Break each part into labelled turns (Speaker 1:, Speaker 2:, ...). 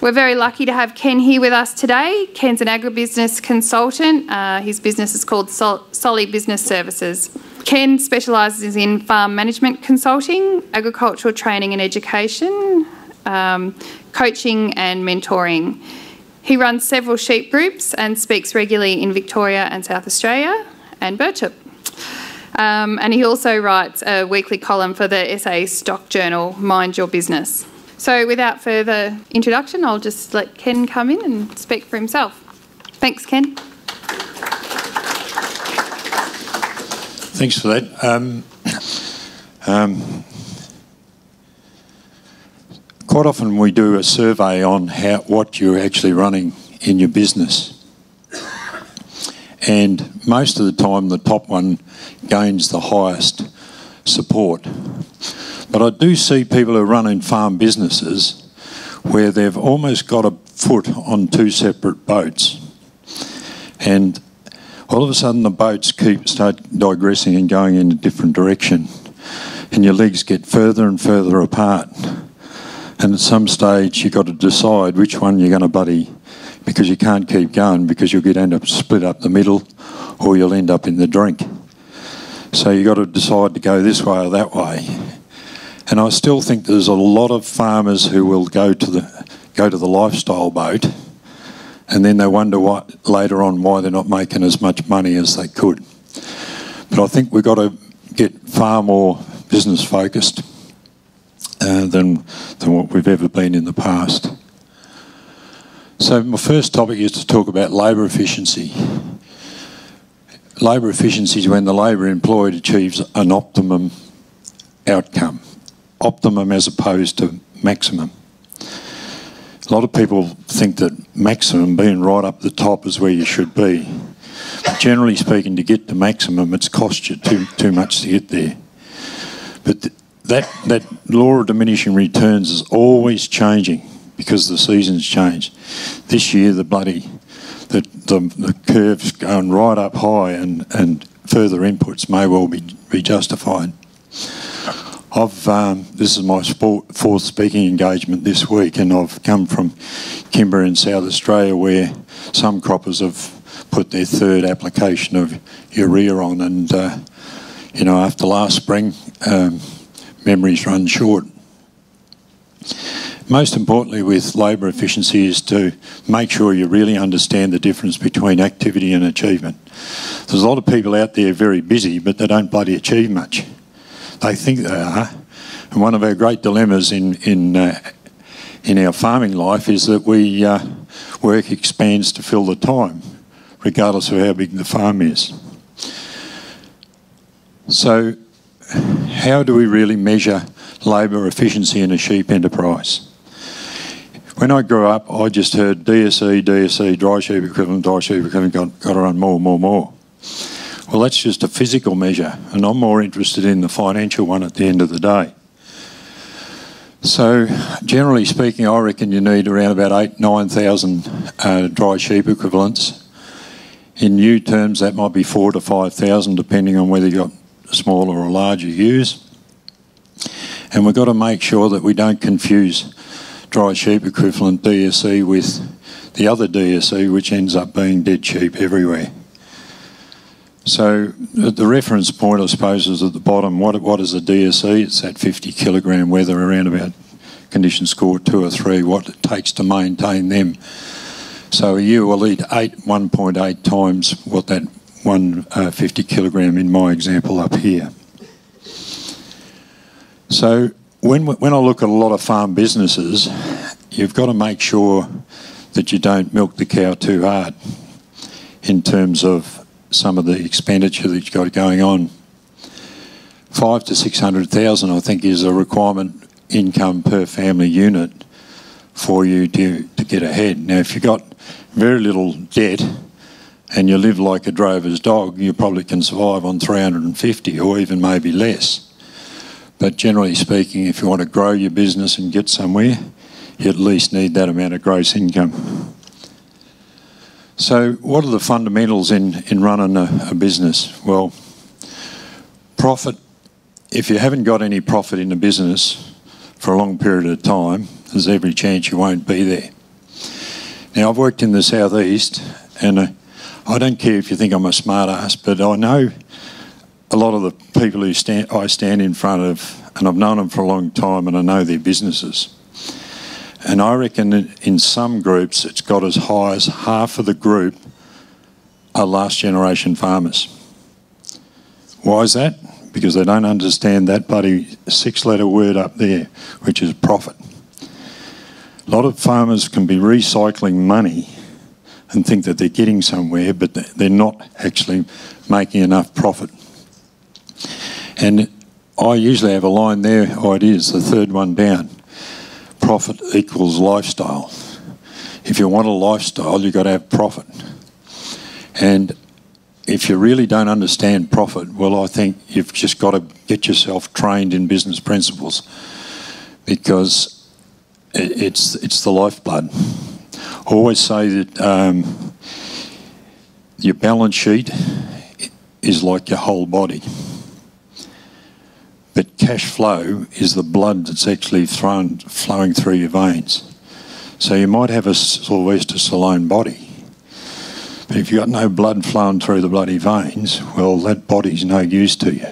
Speaker 1: We're very lucky to have Ken here with us today. Ken's an agribusiness consultant. His business is called Solly Business Services. Ken specialises in farm management consulting, agricultural training and education, coaching and mentoring. He runs several sheep groups and speaks regularly in Victoria and South Australia and Birchip. And he also writes a weekly column for the SA stock journal, Mind Your Business. So without further introduction, I'll just let Ken come in and speak for himself. Thanks, Ken.
Speaker 2: Thanks for that. Quite often we do a survey on what you're actually running in your business. And most of the time the top one gains the highest support. But I do see people who are running farm businesses where they've almost got a foot on two separate boats. And all of a sudden the boats start digressing and going in a different direction. And your legs get further and further apart. And at some stage you've got to decide which one you're going to buddy, because you can't keep going, because you'll end up split up the middle or you'll end up in the drink. So you've got to decide to go this way or that way. And I still think there's a lot of farmers who will go to the lifestyle boat, and then they wonder later on why they're not making as much money as they could. But I think we've got to get far more business focused than what we've ever been in the past. So my first topic is to talk about labour efficiency. Labour efficiency is when the labour employed achieves an optimum outcome. Optimum as opposed to maximum. A lot of people think that maximum, being right up the top, is where you should be. But generally speaking, to get to maximum, it's cost you too much to get there. But that law of diminishing returns is always changing because the seasons change. This year, the curve's going right up high, and further inputs may well be justified. This is my fourth speaking engagement this week, and I've come from Kimber in South Australia, where some croppers have put their third application of urea on, and after last spring, memories run short. Most importantly with labour efficiency is to make sure you really understand the difference between activity and achievement. There's a lot of people out there very busy, but they don't bloody achieve much. They think they are. And one of our great dilemmas in our farming life is that work expands to fill the time, regardless of how big the farm is. So how do we really measure labour efficiency in a sheep enterprise? When I grew up, I just heard DSE, dry sheep equivalent, got to run more. Well, that's just a physical measure, and I'm more interested in the financial one at the end of the day. So, generally speaking, I reckon you need around about 8,000-9,000 dry sheep equivalents. In new terms, that might be 4,000 to 5,000, depending on whether you've got a smaller or larger ewes. And we've got to make sure that we don't confuse dry sheep equivalent DSE with the other DSE, which ends up being dead sheep everywhere. So the reference point, I suppose, is at the bottom. What is a DSE? It's that 50 kilogram weather around about condition score 2 or 3, what it takes to maintain them. So a ewe will eat 1.8 times what that 150 kilogram in my example up here. So when I look at a lot of farm businesses, you've got to make sure that you don't milk the cow too hard in terms of some of the expenditure that you've got going on. 500,000 to 600,000, I think, is a requirement income per family unit for you to get ahead. Now, if you've got very little debt and you live like a drover's dog, you probably can survive on 350 or even maybe less. But generally speaking, if you want to grow your business and get somewhere, you at least need that amount of gross income. So what are the fundamentals in running a business? Well, profit. If you haven't got any profit in the business for a long period of time, there's every chance you won't be there. Now, I've worked in the southeast, and I don't care if you think I'm a smart ass, but I know a lot of the people who I stand in front of, and I've known them for a long time, and I know their businesses. And I reckon in some groups it's got as high as half of the group are last generation farmers. Why is that? Because they don't understand that bloody 6-letter word up there, which is profit. A lot of farmers can be recycling money and think that they're getting somewhere, but they're not actually making enough profit. And I usually have a line there, oh it is, the third one down. Profit equals lifestyle. If you want a lifestyle, you've got to have profit. And if you really don't understand profit, well, I think you've just got to get yourself trained in business principles, because it's the lifeblood. I always say that your balance sheet is like your whole body. But cash flow is the blood that's actually flowing through your veins. So you might have a Sylvester Stallone body, but if you've got no blood flowing through the bloody veins, well, that body's no use to you.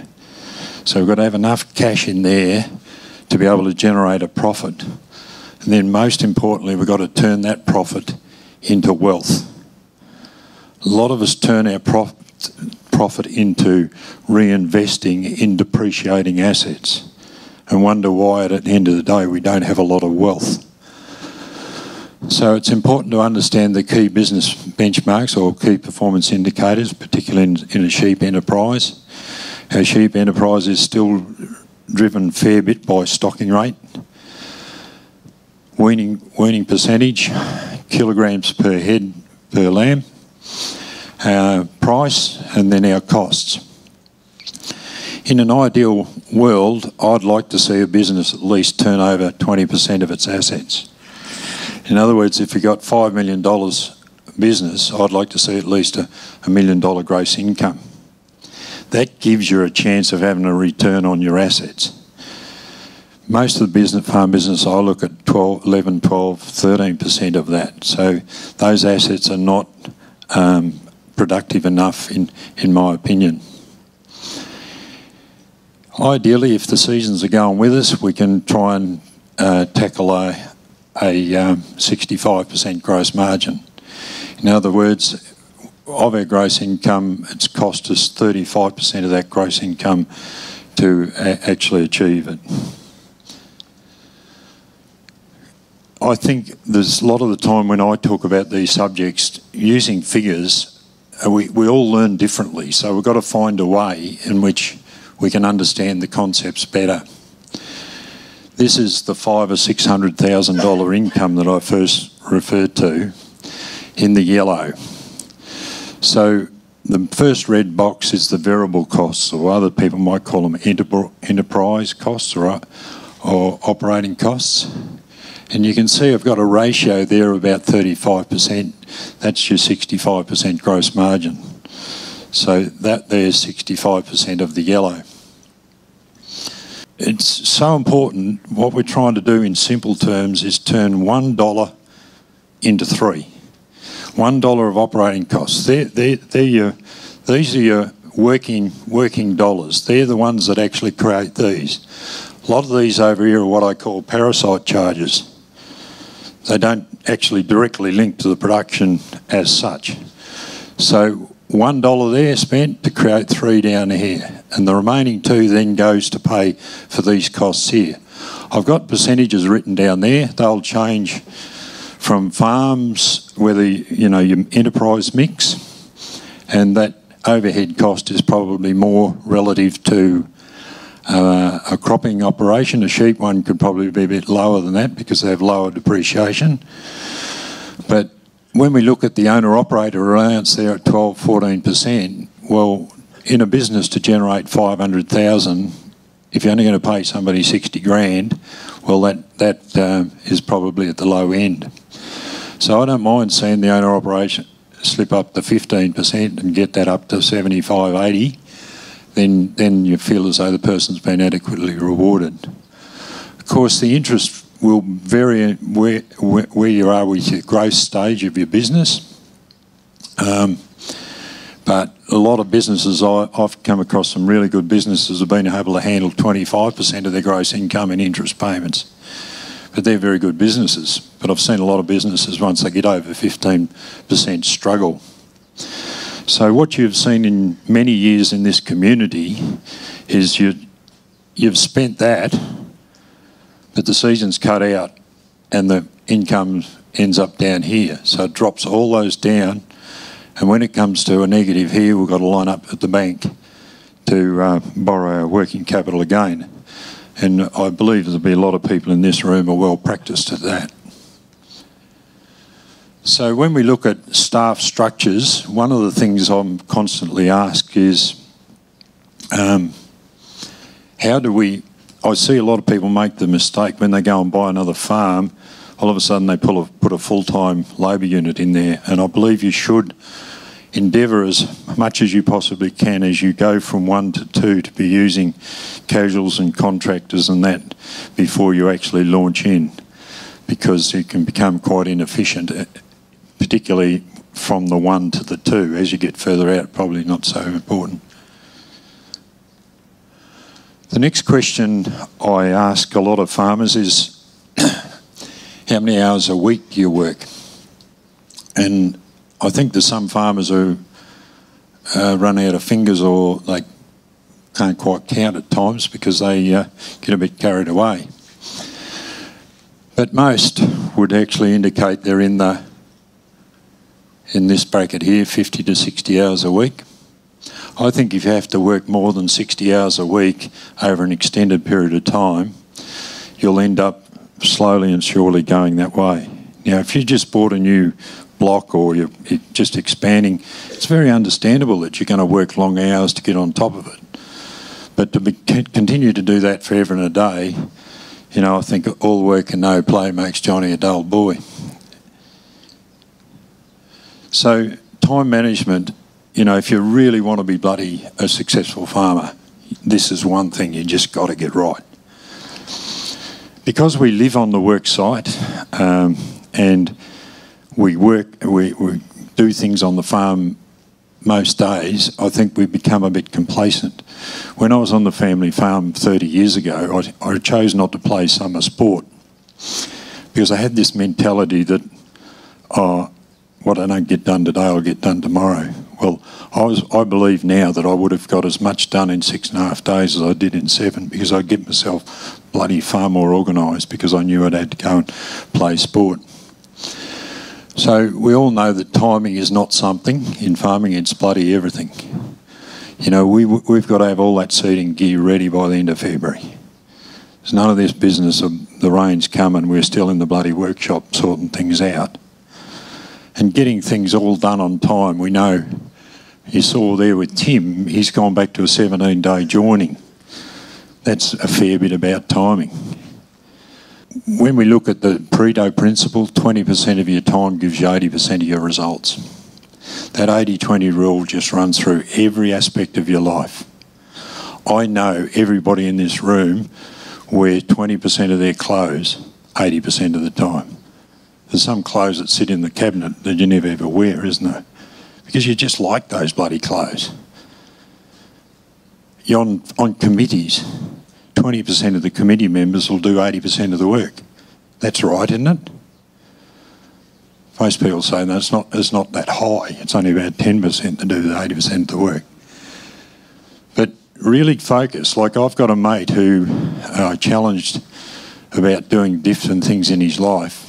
Speaker 2: So we've got to have enough cash in there to be able to generate a profit. And then most importantly, we've got to turn that profit into wealth. A lot of us turn our profit into reinvesting in depreciating assets and wonder why at the end of the day we don't have a lot of wealth. So it's important to understand the key business benchmarks or key performance indicators, particularly in a sheep enterprise. Our sheep enterprise is still driven a fair bit by stocking rate, weaning percentage, kilograms per head per lamb, our price, and then our costs. In an ideal world, I'd like to see a business at least turn over 20% of its assets. In other words, if you've got $5 million business, I'd like to see at least a $1 million gross income. That gives you a chance of having a return on your assets. Most of the farm business, I look at 11, 12, 13% of that. So those assets are not productive enough, in my opinion. Ideally, if the seasons are going with us, we can try and tackle a 65% gross margin. In other words, of our gross income, it's cost us 35% of that gross income to actually achieve it. I think there's a lot of the time when I talk about these subjects, using figures, we all learn differently, so we've got to find a way in which we can understand the concepts better. This is the $500,000 or $600,000 income that I first referred to in the yellow. So the first red box is the variable costs, or other people might call them enterprise costs or operating costs. And you can see I've got a ratio there of about 35%. That's your 65% gross margin. So that there's 65% of the yellow. It's so important. What we're trying to do in simple terms is turn $1 into $3. $1 of operating costs. These are your working dollars. They're the ones that actually create these. A lot of these over here are what I call parasite charges. They don't actually directly link to the production as such. So $1 there spent to create $3 down here, and the remaining $2 then goes to pay for these costs here. I've got percentages written down there. They'll change from farms, whether your enterprise mix, and that overhead cost is probably more relative to a cropping operation. A sheep one could probably be a bit lower than that because they have lower depreciation. But when we look at the owner-operator allowance there at 12-14%, well, in a business to generate 500,000, if you're only going to pay somebody 60 grand, well, that is probably at the low end. So I don't mind seeing the owner-operation slip up to 15% and get that up to 75, 80. Then you feel as though the person's been adequately rewarded. Of course, the interest will vary where you are with your growth stage of your business. But a lot of businesses, I've come across some really good businesses have been able to handle 25% of their gross income in interest payments. But they're very good businesses. But I've seen a lot of businesses, once they get over 15%, struggle. So what you've seen in many years in this community is you've spent that, but the season's cut out and the income ends up down here. So it drops all those down. And when it comes to a negative here, we've got to line up at the bank to borrow our working capital again. And I believe there'll be a lot of people in this room are well practiced at that. So when we look at staff structures, one of the things I'm constantly asked is, how do we... I see a lot of people make the mistake when they go and buy another farm, all of a sudden they put a full-time labour unit in there. And I believe you should endeavour as much as you possibly can as you go from 1 to 2 to be using casuals and contractors and that before you actually launch in, because you can become quite inefficient, particularly from the 1 to the 2. As you get further out, probably not so important. The next question I ask a lot of farmers is, how many hours a week do you work? And I think there's some farmers who run out of fingers, or they can't quite count at times because they get a bit carried away. But most would actually indicate they're in this bracket here, 50 to 60 hours a week. I think if you have to work more than 60 hours a week over an extended period of time, you'll end up slowly and surely going that way. Now, if you just bought a new block or you're just expanding, it's very understandable that you're going to work long hours to get on top of it. But to continue to do that forever and a day, you know, I think all work and no play makes Johnny a dull boy. So time management, you know, if you really want to be bloody a successful farmer, this is one thing you just got to get right. Because we live on the work site and we do things on the farm most days, I think we've become a bit complacent. When I was on the family farm 30 years ago, I chose not to play summer sport because I had this mentality that, what I don't get done today, I'll get done tomorrow. Well, I believe now that I would have got as much done in 6.5 days as I did in 7, because I get myself bloody far more organised because I knew I'd had to go and play sport. So we all know that timing is not something. In farming, it's bloody everything. You know, we've got to have all that seeding gear ready by the end of February. There's none of this business of the rain's come and we're still in the bloody workshop sorting things out. And getting things all done on time, we know. You saw there with Tim, he's gone back to a 17-day joining. That's a fair bit about timing. When we look at the Pareto principle, 20% of your time gives you 80% of your results. That 80-20 rule just runs through every aspect of your life. I know everybody in this room wear 20% of their clothes 80% of the time. There's some clothes that sit in the cabinet that you never ever wear, isn't there? Because you just like those bloody clothes. You're on committees. 20% of the committee members will do 80% of the work. That's right, isn't it? Most people say that it's not that high. It's only about 10% to do the 80% of the work. But really focus. Like, I've got a mate who I challenged about doing different things in his life.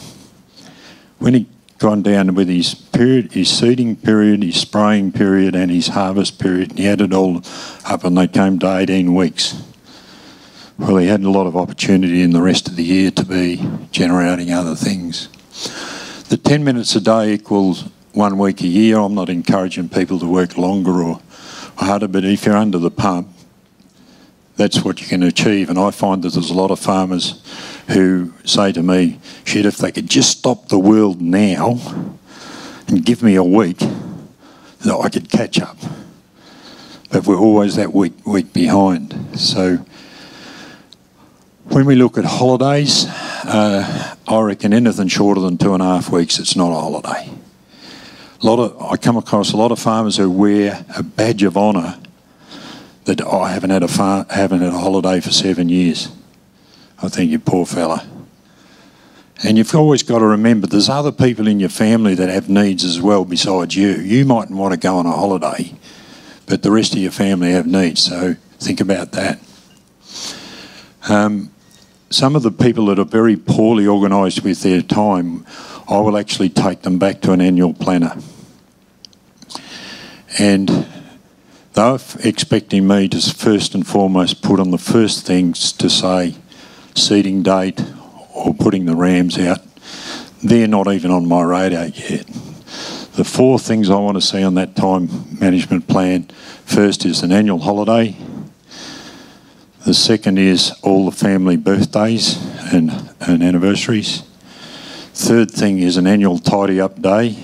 Speaker 2: When he'd gone down with his seeding period, his spraying period and his harvest period, and he had it all up and they came to 18 weeks. Well, he had a lot of opportunity in the rest of the year to be generating other things. The 10 minutes a day equals 1 week a year. I'm not encouraging people to work longer or harder, but if you're under the pump, that's what you can achieve. And I find that there's a lot of farmers who say to me, shit, if they could just stop the world now and give me a week, that I could catch up. But we're always that week behind. So when we look at holidays, I reckon anything shorter than 2.5 weeks, it's not a holiday. I come across a lot of farmers who wear a badge of honour that I haven't had a holiday for 7 years. I think, you poor fella. And you've always got to remember there's other people in your family that have needs as well besides you. You mightn't want to go on a holiday, but the rest of your family have needs, so think about that. Some of the people that are very poorly organised with their time, I will actually take them back to an annual planner. And they're expecting me to first and foremost put on the first things to say seeding date or putting the rams out. They're not even on my radar yet. The 4 things I want to see on that time management plan, first is an annual holiday. The second is all the family birthdays and anniversaries. Third thing is an annual tidy up day.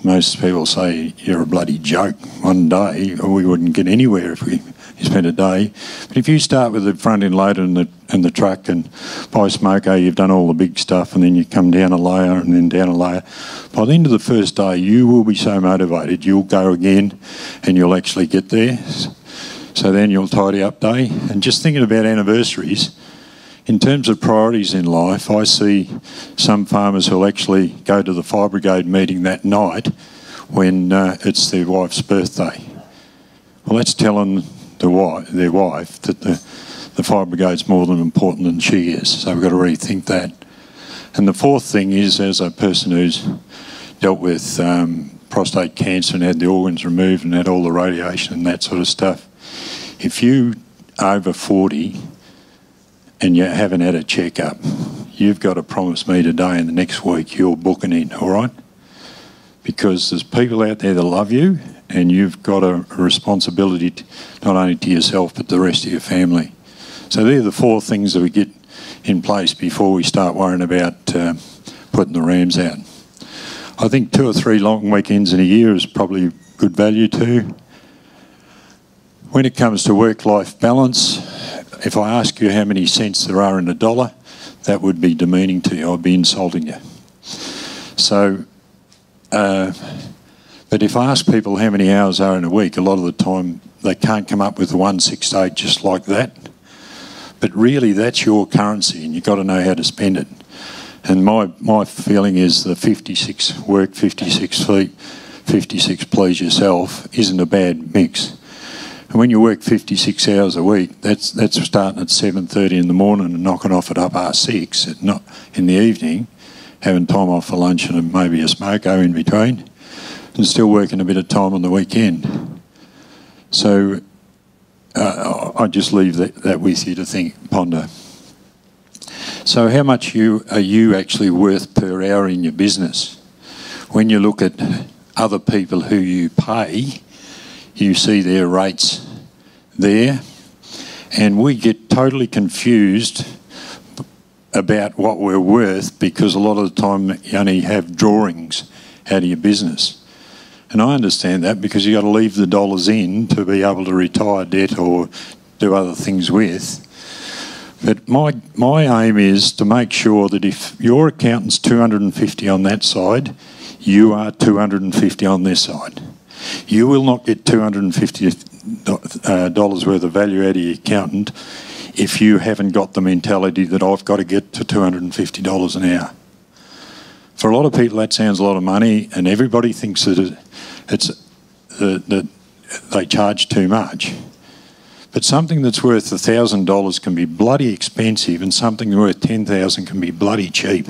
Speaker 2: Most people say you're a bloody joke. One day, or we wouldn't get anywhere if we spent a day. But if you start with the front end loader and the truck, and by Smoko you've done all the big stuff, and then you come down a layer and then down a layer, by the end of the first day you will be so motivated you'll go again and you'll actually get there. So then you'll tidy up day. And just thinking about anniversaries, in terms of priorities in life, I see some farmers who'll actually go to the fire brigade meeting that night when it's their wife's birthday. Well, that's telling their wife that the fire brigade's more than important than she is. So we've got to rethink that. And the 4th thing is, as a person who's dealt with prostate cancer and had the organs removed and had all the radiation and that sort of stuff, if you are over 40 and you haven't had a checkup, you've got to promise me today and the next week you're booking in, all right? Because there's people out there that love you, and you've got a responsibility not only to yourself but the rest of your family. So they're the 4 things that we get in place before we start worrying about putting the rams out. I think 2 or 3 long weekends in a year is probably good value too. When it comes to work-life balance, if I ask you how many cents there are in a dollar, that would be demeaning to you. I'd be insulting you. So, but if I ask people how many hours are in a week, a lot of the time they can't come up with the 168 just like that. But really, that's your currency, and you've got to know how to spend it. And my feeling is the 56 work, 56 sleep, 56 please yourself isn't a bad mix. And when you work 56 hours a week, that's starting at 7:30 in the morning and knocking off at 6:30 not in the evening, having time off for lunch and maybe a smoko in between, and still working a bit of time on the weekend. So I just leave that with you to ponder. So how much are you actually worth per hour in your business? When you look at other people who you pay, you see their rates there, and we get totally confused about what we're worth because a lot of the time you only have drawings out of your business. And I understand that because you've got to leave the dollars in to be able to retire debt or do other things with. But my aim is to make sure that if your accountant's 250 on that side, you are 250 on this side. You will not get $250 worth of value out of your accountant if you haven't got the mentality that I've got to get to $250 an hour. For a lot of people that sounds a lot of money, and everybody thinks that that they charge too much. But something that's worth $1,000 can be bloody expensive, and something worth $10,000 can be bloody cheap.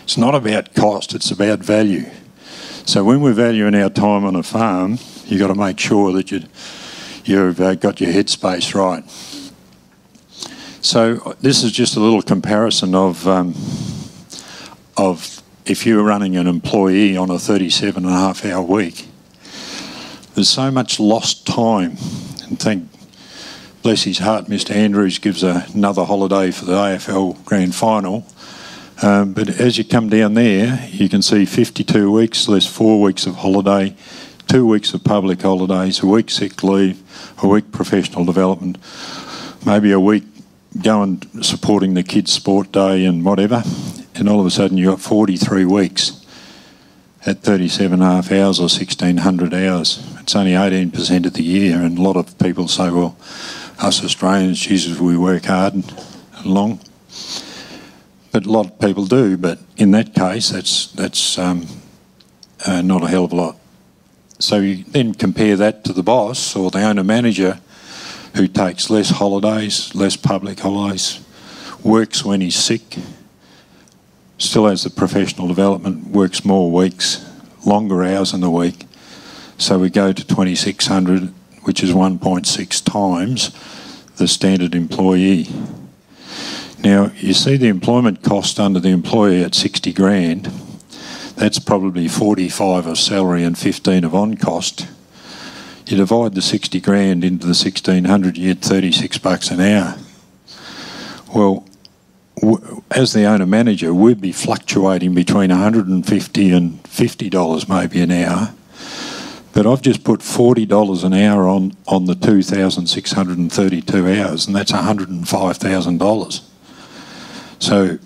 Speaker 2: It's not about cost, it's about value. So when we're valuing our time on a farm, you've got to make sure that you've got your headspace right. So this is just a little comparison of if you were running an employee on a 37.5-hour week. There's so much lost time, and thank bless his heart, Mr. Andrews gives another holiday for the AFL Grand Final. But as you come down there, you can see 52 weeks, less 4 weeks of holiday, 2 weeks of public holidays, a week sick leave, a week professional development, maybe a week going supporting the kids' sport day and whatever, and all of a sudden you've got 43 weeks at 37.5 hours or 1,600 hours. It's only 18% of the year, and a lot of people say, well, us Australians, Jesus, we work hard and long. But a lot of people do, but in that case, that's not a hell of a lot. So you then compare that to the boss or the owner-manager who takes less holidays, less public holidays, works when he's sick, still has the professional development, works more weeks, longer hours in the week. So we go to 2,600, which is 1.6 times the standard employee. Now, you see the employment cost under the employee at 60 grand. That's probably 45 of salary and 15 of on cost. You divide the 60 grand into the 1,600, you get 36 bucks an hour. Well, as the owner-manager, we'd be fluctuating between $150 and $50 maybe an hour. But I've just put $40 an hour on the 2,632 hours, and that's $105,000. So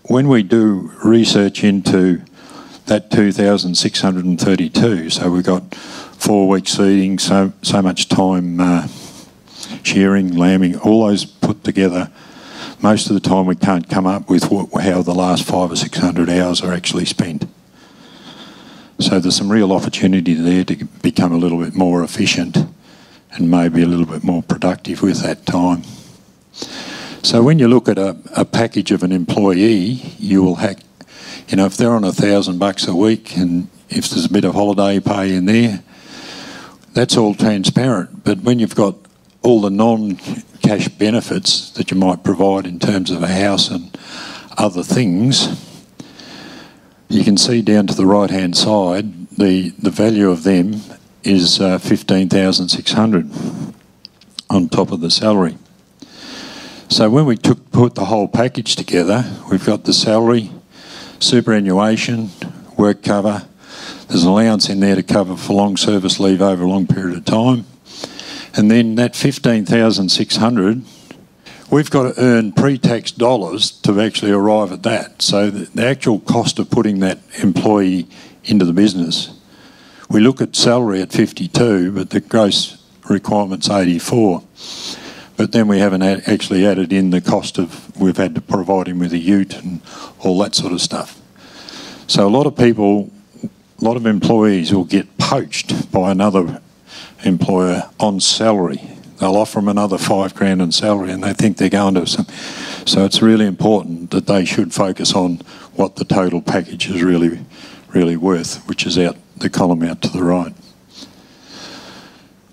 Speaker 2: when we do research into that 2,632, so we've got 4 weeks seeding, so much time shearing, lambing, all those put together, most of the time we can't come up with how the last 500 or 600 hours are actually spent. So there's some real opportunity there to become a little bit more efficient and maybe a little bit more productive with that time. So when you look at a package of an employee, you will have, you know, if they're on $1,000 a week and if there's a bit of holiday pay in there, that's all transparent. But when you've got all the non-cash benefits that you might provide in terms of a house and other things, you can see down to the right-hand side, the value of them is $15,600 on top of the salary. So when we put the whole package together, we've got the salary, superannuation, work cover. There's an allowance in there to cover for long service leave over a long period of time. And then that $15,600, we've got to earn pre-tax dollars to actually arrive at that. So the actual cost of putting that employee into the business, we look at salary at 52, but the gross requirement's 84. But then we haven't actually added in the cost of, we've had to provide him with a ute and all that sort of stuff. So a lot of people, a lot of employees will get poached by another employer on salary. They'll offer them another $5,000 on salary and they think they're going to some. So it's really important that they should focus on what the total package is really worth, which is out the column out to the right.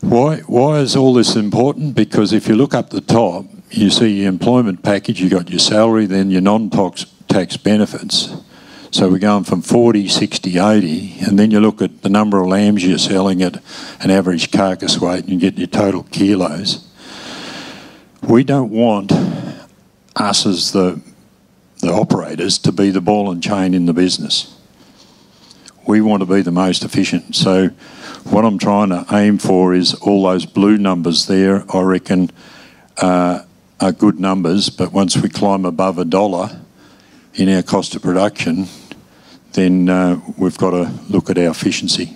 Speaker 2: Why is all this important? Because if you look up the top, you see your employment package, you've got your salary, then your non-tax benefits. So we're going from 40, 60, 80, and then you look at the number of lambs you're selling at an average carcass weight and you get your total kilos. We don't want us as the operators to be the ball and chain in the business. We want to be the most efficient. So what I'm trying to aim for is all those blue numbers there, I reckon, are good numbers, but once we climb above $1 in our cost of production, then we've got to look at our efficiency.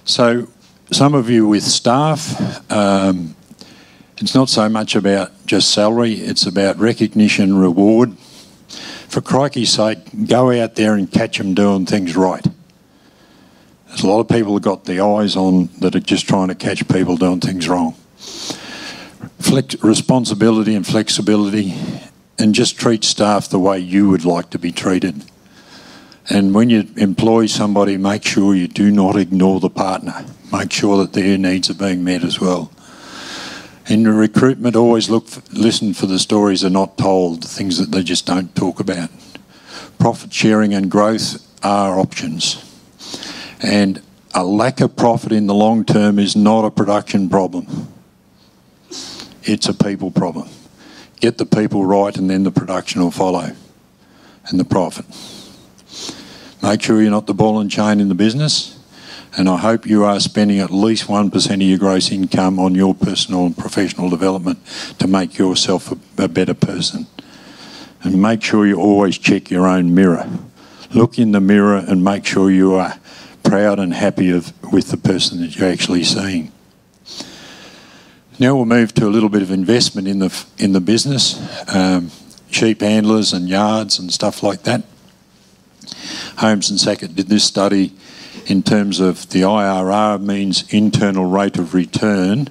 Speaker 2: So some of you with staff, it's not so much about just salary, it's about recognition, reward. For crikey's sake, go out there and catch them doing things right. There's a lot of people who've got the eyes on that are just trying to catch people doing things wrong. Responsibility and flexibility, and just treat staff the way you would like to be treated. And when you employ somebody, make sure you do not ignore the partner. Make sure that their needs are being met as well. In recruitment, always listen for the stories that are not told, the things that they just don't talk about. Profit sharing and growth are options. And a lack of profit in the long term is not a production problem. It's a people problem. Get the people right and then the production will follow, and the profit. Make sure you're not the ball and chain in the business, And I hope you are spending at least 1% of your gross income on your personal and professional development to make yourself a better person. And make sure you always check your own mirror. Look in the mirror and make sure you are proud and happy with the person that you're actually seeing. Now we'll move to a little bit of investment in the business, sheep handlers and yards and stuff like that. Holmes and Sackett did this study in terms of the IRR, means internal rate of return,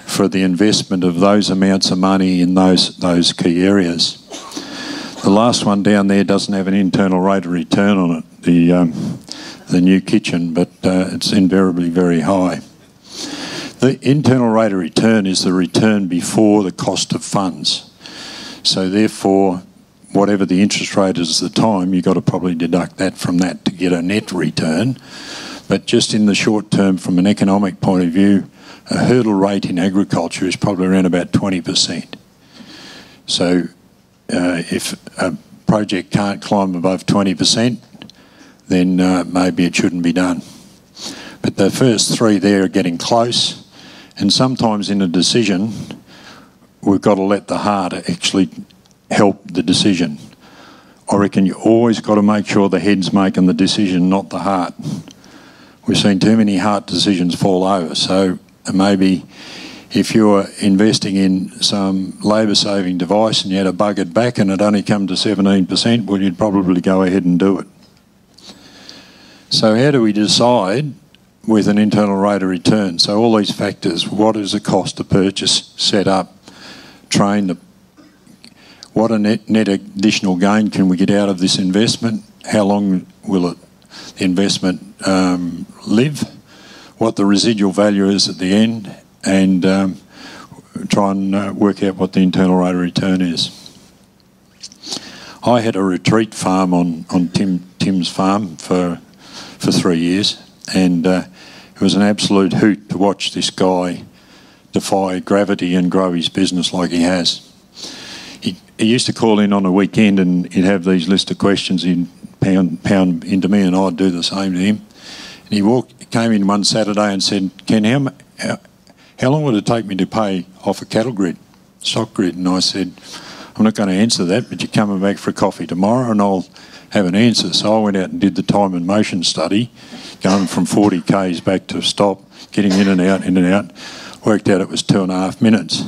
Speaker 2: for the investment of those amounts of money in those key areas. The last one down there doesn't have an internal rate of return on it, the new kitchen, but it's invariably very high. The internal rate of return is the return before the cost of funds. So therefore, whatever the interest rate is at the time, you've got to probably deduct that from that to get a net return. But just in the short term, from an economic point of view, a hurdle rate in agriculture is probably around about 20%. So if a project can't climb above 20%, then maybe it shouldn't be done. But the first three there are getting close, and sometimes in a decision, we've got to let the heart actually help the decision. I reckon you always got to make sure the head's making the decision, not the heart. We've seen too many heart decisions fall over, so maybe if you're investing in some labour-saving device and you had to bug it back and it only come to 17%, well, you'd probably go ahead and do it. So how do we decide with an internal rate of return? So all these factors: what is the cost to purchase, set up, train, what a net additional gain can we get out of this investment, how long will the investment live, what the residual value is at the end, and try and work out what the internal rate of return is. I had a retreat farm on Tim's farm for 3 years, and it was an absolute hoot to watch this guy defy gravity and grow his business like he has. He used to call in on a weekend and he'd have these list of questions he'd pound into me, and I'd do the same to him. And he came in one Saturday and said, "Ken, how long would it take me to pay off a cattle grid, stock grid?" And I said, "I'm not going to answer that, but you're coming back for a coffee tomorrow and I'll have an answer." So I went out and did the time and motion study, going from 40 k's back to stop, getting in and out, worked out it was 2.5 minutes.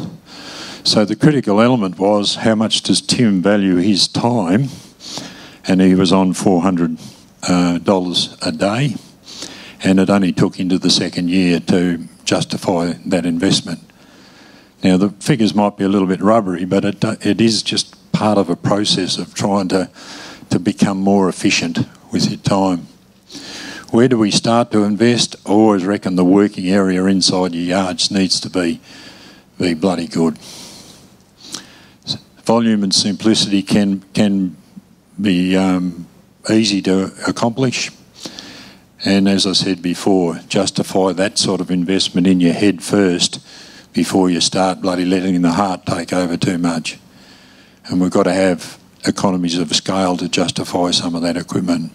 Speaker 2: So the critical element was, how much does Tim value his time? And he was on $400 a day, and it only took into the second year to justify that investment. Now the figures might be a little bit rubbery, but it is just part of a process of trying to become more efficient with your time. Where do we start to invest? I always reckon the working area inside your yards needs to be bloody good. Volume and simplicity can be easy to accomplish, and as I said before, justify that sort of investment in your head first before you start bloody letting the heart take over too much. And we've got to have economies of scale to justify some of that equipment.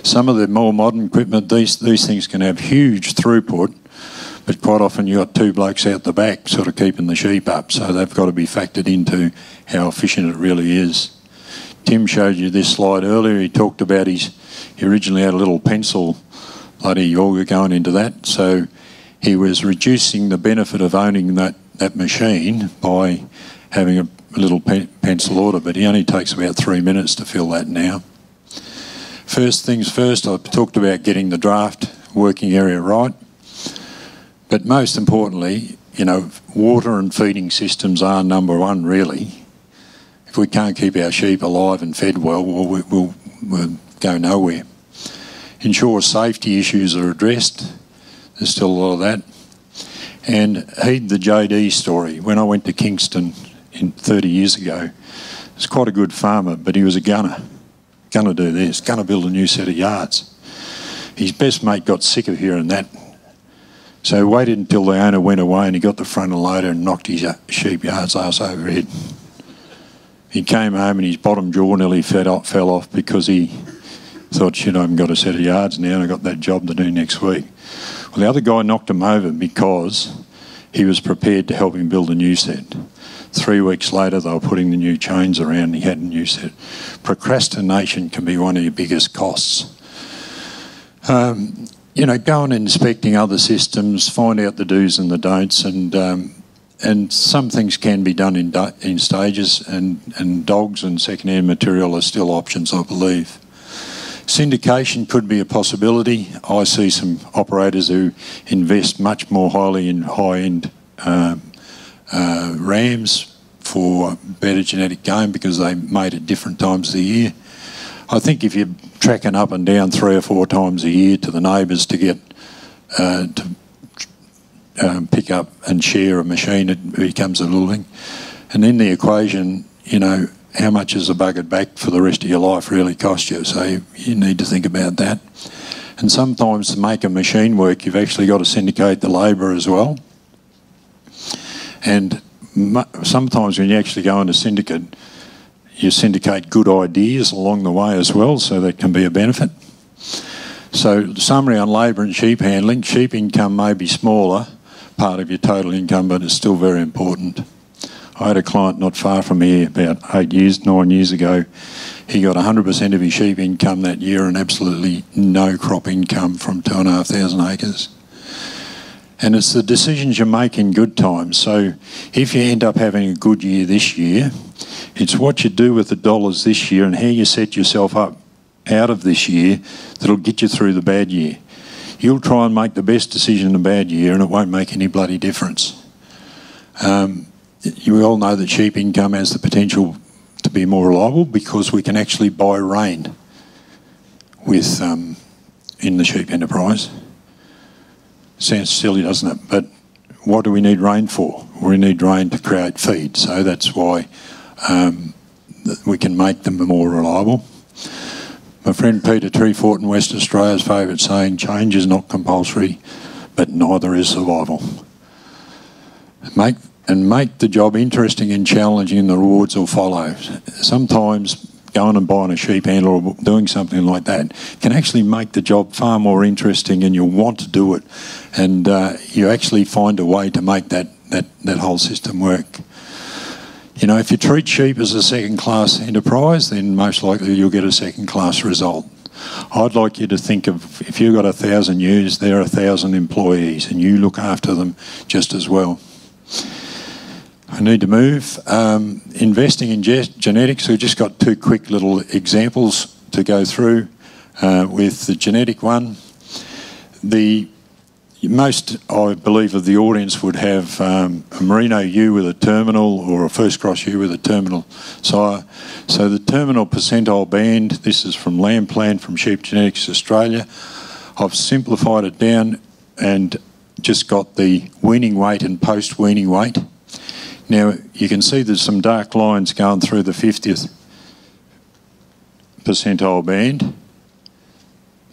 Speaker 2: Some of the more modern equipment, these things can have huge throughput, but quite often you've got two blokes out the back sort of keeping the sheep up, so they've got to be factored into how efficient it really is. Tim showed you this slide earlier. He talked about he originally had a little pencil bloody auger going into that, so he was reducing the benefit of owning that machine by having a little pencil order, but he only takes about 3 minutes to fill that now. First things first, I talked about getting the draft working area right, but most importantly, you know, water and feeding systems are number one, really. If we can't keep our sheep alive and fed well, we'll go nowhere. Ensure safety issues are addressed. There's still a lot of that. And heed the JD story. When I went to Kingston 30 years ago, he was quite a good farmer, but he was a gunner. Gonna do this, gonna build a new set of yards. His best mate got sick of hearing that, so he waited until the owner went away and he got the frontal loader and knocked his sheep yards arse overhead. He came home and his bottom jaw nearly fell off because he Thought, shit, I haven't got a set of yards now and I've got that job to do next week. Well, the other guy knocked him over because he was prepared to help him build a new set. 3 weeks later, they were putting the new chains around and he had a new set. Procrastination can be one of your biggest costs. Go and inspecting other systems, find out the do's and the don'ts, and some things can be done in stages, and dogs and second-hand material are still options, I believe. Syndication could be a possibility. I see some operators who invest much more highly in high-end rams for better genetic game because they mate at different times of the year. I think if you're tracking up and down 3 or 4 times a year to the neighbours to get pick up and share a machine, it becomes a little thing. And in the equation, how much is a buggered back for the rest of your life really cost you? So you need to think about that. And sometimes to make a machine work, you've actually got to syndicate the labour as well. And sometimes when you actually go into syndicate, you syndicate good ideas along the way as well, so that can be a benefit. So summary on labour and sheep handling: sheep income may be smaller part of your total income, but it's still very important. I had a client not far from here about 9 years ago. He got 100% of his sheep income that year and absolutely no crop income from 2,500 acres. And it's the decisions you make in good times. So if you end up having a good year this year, it's what you do with the dollars this year and how you set yourself up out of this year that'll get you through the bad year. You'll try and make the best decision in a bad year and it won't make any bloody difference. You all know that sheep income has the potential to be more reliable because we can actually buy rain with in the sheep enterprise. Sounds silly, doesn't it? But what do we need rain for? We need rain to create feed, so that's why we can make them more reliable. My friend Peter Treefort in West Australia's favourite saying, change is not compulsory, but neither is survival. Make the job interesting and challenging, and the rewards will follow. Sometimes going and buying a sheep handler or doing something like that can actually make the job far more interesting, and you'll want to do it, and you actually find a way to make that whole system work. If you treat sheep as a second-class enterprise, then most likely you'll get a second-class result. I'd like you to think of, if you've got 1,000 ewes, there are 1,000 employees, and you look after them just as well. I need to move. Investing in genetics, we've just got 2 quick little examples to go through. With the genetic one, most, I believe, of the audience would have a merino ewe with a terminal or a first cross ewe with a terminal sire. So the terminal percentile band, this is from Lamb Plan from Sheep Genetics Australia. I've simplified it down and just got the weaning weight and post-weaning weight. Now, you can see there's some dark lines going through the 50th percentile band.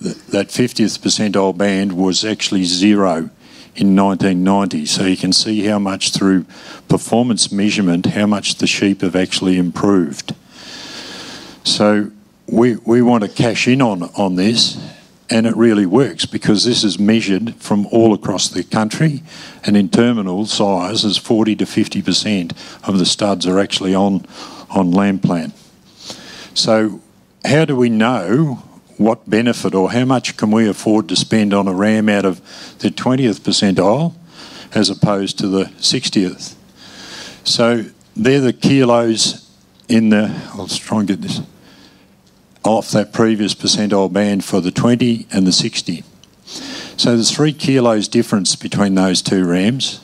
Speaker 2: That 50th percentile band was actually 0 in 1990. So you can see how much through performance measurement, how much the sheep have actually improved. So we want to cash in on this, and it really works because this is measured from all across the country, and in terminal sizes 40 to 50% of the studs are actually on Lamb Plan. So how do we know what benefit or how much can we afford to spend on a ram out of the 20th percentile as opposed to the 60th? So they're the kilos in the, I'll try and get this, off that previous percentile band for the 20 and the 60. So there's 3 kilos difference between those 2 rams.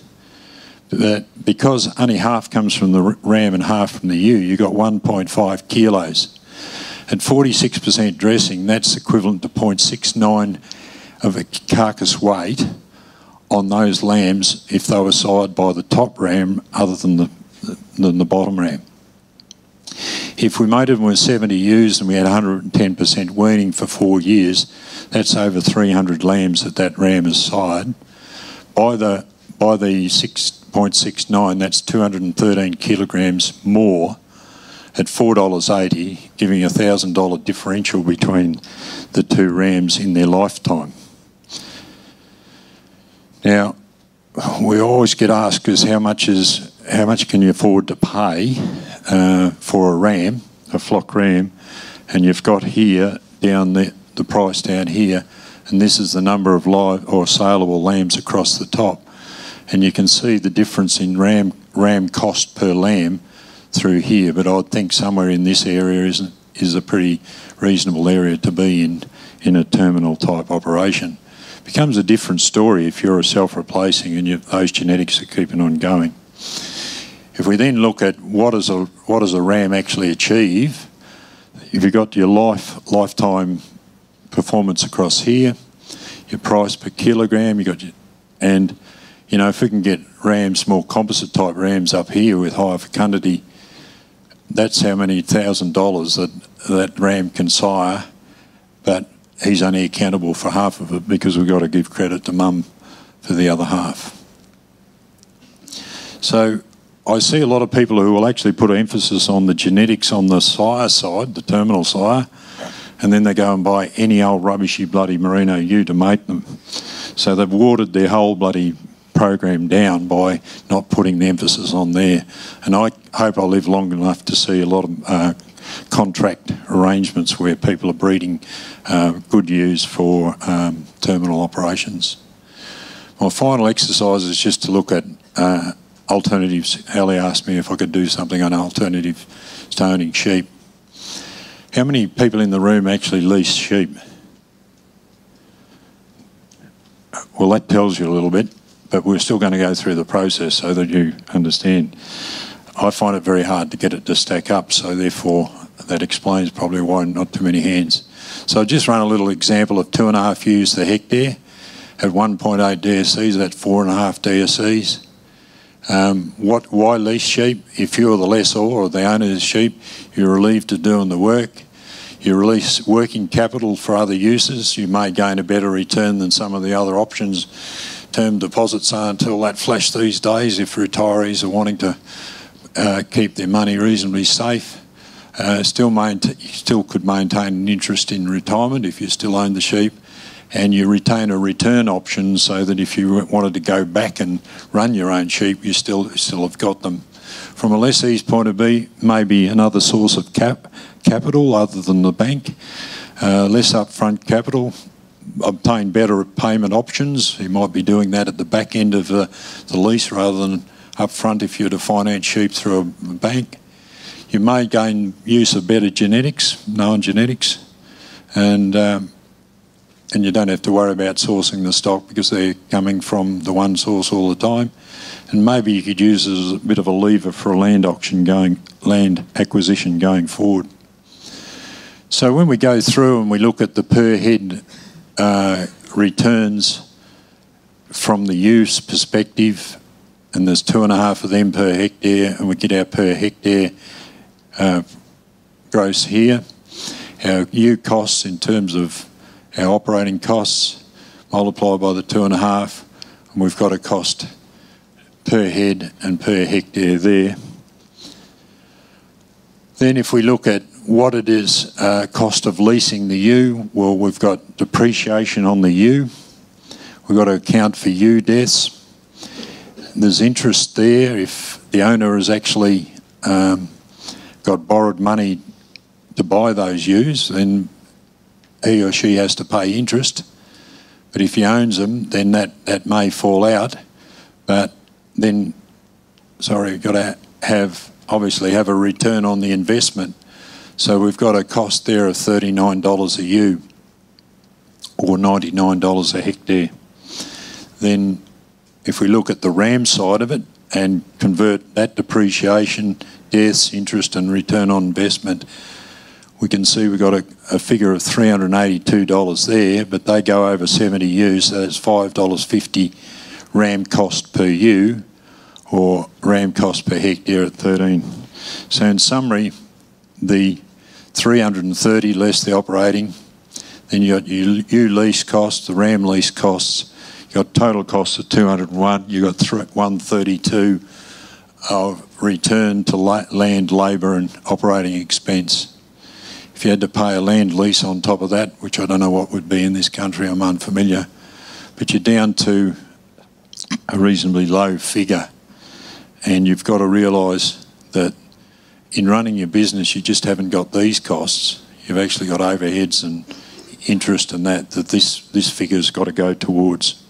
Speaker 2: But because only half comes from the ram and half from the ewe, you've got 1.5 kilos. At 46% dressing, that's equivalent to 0.69 of a carcass weight on those lambs if they were sired by the top ram other than the bottom ram. If we mated them with 70 ewes and we had 110% weaning for 4 years, that's over 300 lambs that ram is sired. By the 6.69, that's 213 kilograms more at $4.80, giving a $1,000 differential between the two rams in their lifetime. Now, we always get asked is how much can you afford to pay for a ram, a flock ram, and you've got here down the price down here, and this is the number of live or saleable lambs across the top, and you can see the difference in ram cost per lamb through here. But I'd think somewhere in this area is a pretty reasonable area to be in a terminal type operation. Becomes a different story if you're a self-replacing and those genetics are keeping on going. If we then look at what does a ram actually achieve, if you've got your lifetime performance across here, your price per kilogram, and if we can get rams, more composite type rams up here with higher fecundity, that's how many $1,000 that ram can sire, but he's only accountable for half of it because we've got to give credit to mum for the other half. So I see a lot of people who will actually put emphasis on the genetics on the sire side, the terminal sire, and then they go and buy any old rubbishy bloody merino ewe to mate them. So they've watered their whole bloody program down by not putting the emphasis on there. And I hope I live long enough to see a lot of contract arrangements where people are breeding good ewes for terminal operations. My final exercise is just to look at alternatives. Ellie asked me if I could do something on alternative to owning sheep. How many people in the room actually lease sheep? Well, that tells you a little bit, but we're still going to go through the process so that you understand. I find it very hard to get it to stack up, so therefore that explains probably why not too many hands. So I'll just run a little example of 2.5 ewes per hectare at 1.8 DSCs, that's 4.5 DSCs. Why lease sheep? If you're the lessor or the owner of the sheep, you're relieved of doing the work. You release working capital for other uses. You may gain a better return than some of the other options. Term deposits aren't until that flash these days if retirees are wanting to keep their money reasonably safe. You still could maintain an interest in retirement if you still own the sheep, and you retain a return option so that if you wanted to go back and run your own sheep, you still have got them. From a lessee's point of view, maybe another source of capital other than the bank, less upfront capital, obtain better payment options. You might be doing that at the back end of the lease rather than upfront if you're to finance sheep through a bank. You may gain use of better genetics, known genetics, and you don't have to worry about sourcing the stock because they're coming from the one source all the time. And maybe you could use it as a bit of a lever for a land acquisition going forward. So when we go through and we look at the per head returns from the use perspective, and there's 2.5 of them per hectare, and we get our per hectare gross here. Our ewe costs in terms of our operating costs multiplied by the 2.5, and we've got a cost per head and per hectare there. Then if we look at what it is cost of leasing the ewe, well, we've got depreciation on the ewe. We've got to account for ewe deaths. There's interest there if the owner has actually got borrowed money to buy those ewes, then he or she has to pay interest. But if he owns them, then that may fall out. But then, we've got to obviously have a return on the investment. So we've got a cost there of $39 a ewe or $99 a hectare. Then if we look at the ram side of it and convert that depreciation, deaths, interest and return on investment, we can see we've got a figure of $382 there, but they go over 70 ewes, so that's $5.50 ram cost per ewe or ram cost per hectare at 13. So in summary, the 330 less the operating, then you got your ewe lease costs, the ram lease costs, you got total costs of 201, you got 132 of return to land, labour and operating expense. if you had to pay a land lease on top of that, which I don't know what would be in this country, I'm unfamiliar, but you're down to a reasonably low figure, and you've got to realise that in running your business you just haven't got these costs. You've actually got overheads and interest and that this figure's got to go towards.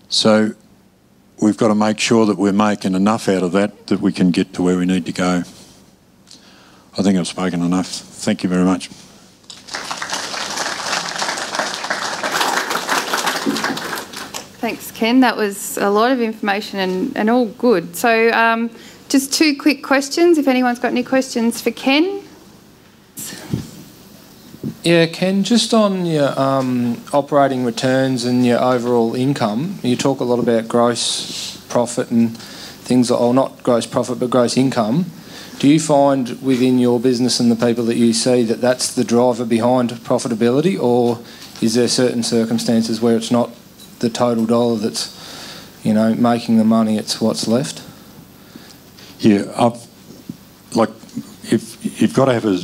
Speaker 2: So we've got to make sure that we're making enough out of that we can get to where we need to go. I think I've spoken enough. Thank you very much.
Speaker 1: Thanks, Ken. That was a lot of information and all good. So just two quick questions, if anyone's got any questions for Ken.
Speaker 3: Yeah, Ken, just on your operating returns and your overall income, you talk a lot about gross profit and things, or not gross profit, but gross income. Do you find within your business and the people that you see that that's the driver behind profitability, or is there certain circumstances where it's not the total dollar that's, you know, making the money, it's what's left?
Speaker 2: Yeah, if you've got to have a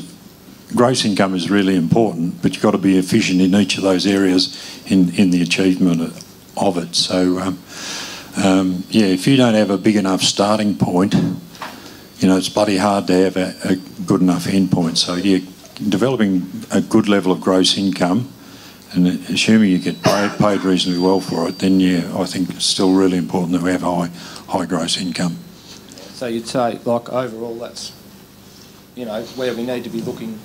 Speaker 2: gross income is really important, but you've got to be efficient in each of those areas in the achievement of it. So, yeah, if you don't have a big enough starting point, you know, it's bloody hard to have a good enough end point. So, yeah, developing a good level of gross income and assuming you get paid reasonably well for it, then, yeah, I think it's still really important that we have high gross income.
Speaker 3: So you'd say, like, overall that's, you know, where we need to be looking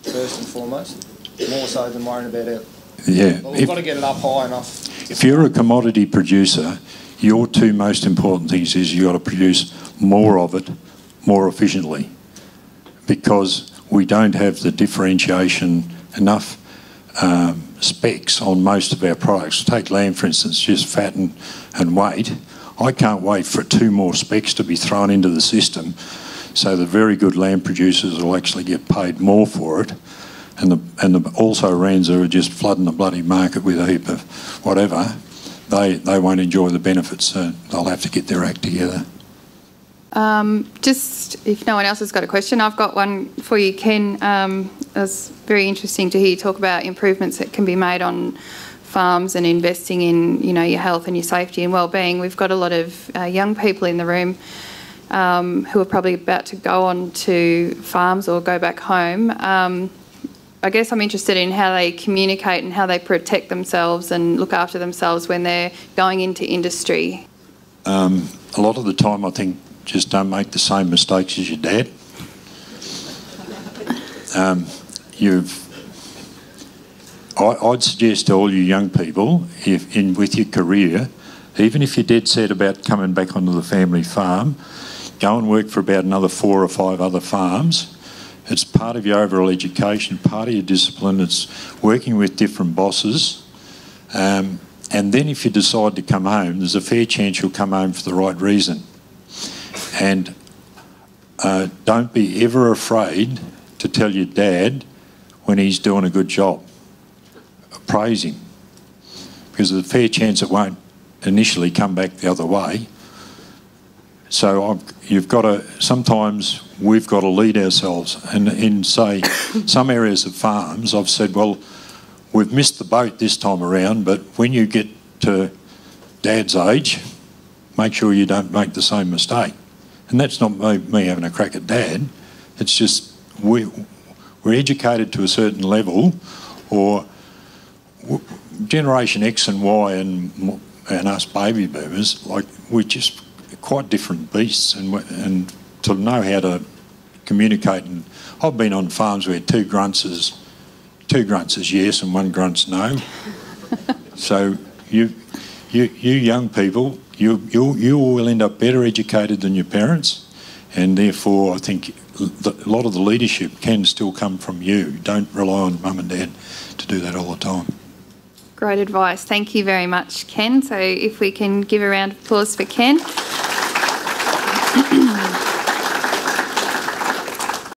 Speaker 3: first and foremost, more so than worrying about it.
Speaker 2: Yeah.
Speaker 3: Well, we've got to get it up high enough.
Speaker 2: If you're a commodity producer, your two most important things is you've got to produce more of it more efficiently, because we don't have the differentiation enough specs on most of our products. Take lamb, for instance, just fat and weight. I can't wait for 2 more specs to be thrown into the system, so the very good lamb producers will actually get paid more for it, and the also rans who are just flooding the bloody market with a heap of whatever, they won't enjoy the benefits, so they'll have to get their act together.
Speaker 1: Just if no one else has got a question, I've got one for you, Ken. It was very interesting to hear you talk about improvements that can be made on farms and investing in, you know, your health and your safety and well-being. We've got a lot of young people in the room who are probably about to go on to farms or go back home. I guess I'm interested in how they communicate and how they protect themselves and look after themselves when they're going into industry.
Speaker 2: A lot of the time, I think, just don't make the same mistakes as your dad. I'd suggest to all you young people, with your career, even if you're dead set about coming back onto the family farm, go and work for about another 4 or 5 other farms. It's part of your overall education, part of your discipline. It's working with different bosses. And then if you decide to come home, there's a fair chance you'll come home for the right reason. And don't be ever afraid to tell your dad when he's doing a good job. Praise him, because there's a fair chance it won't initially come back the other way. So you've got to, sometimes we've got to lead ourselves, and in, say, some areas of farms, I've said, well, we've missed the boat this time around, but when you get to Dad's age, make sure you don't make the same mistake. And that's not me having a crack at Dad. It's just we're educated to a certain level, or Generation X and Y and us baby boomers, like, we're just quite different beasts, and to know how to communicate. And I've been on farms where two grunts is yes and 1 grunt's no. So you young people, you will end up better educated than your parents, and therefore I think a lot of the leadership can still come from you. Don't rely on mum and dad to do that all the time.
Speaker 1: Great advice. Thank you very much, Ken. So if we can give a round of applause for Ken.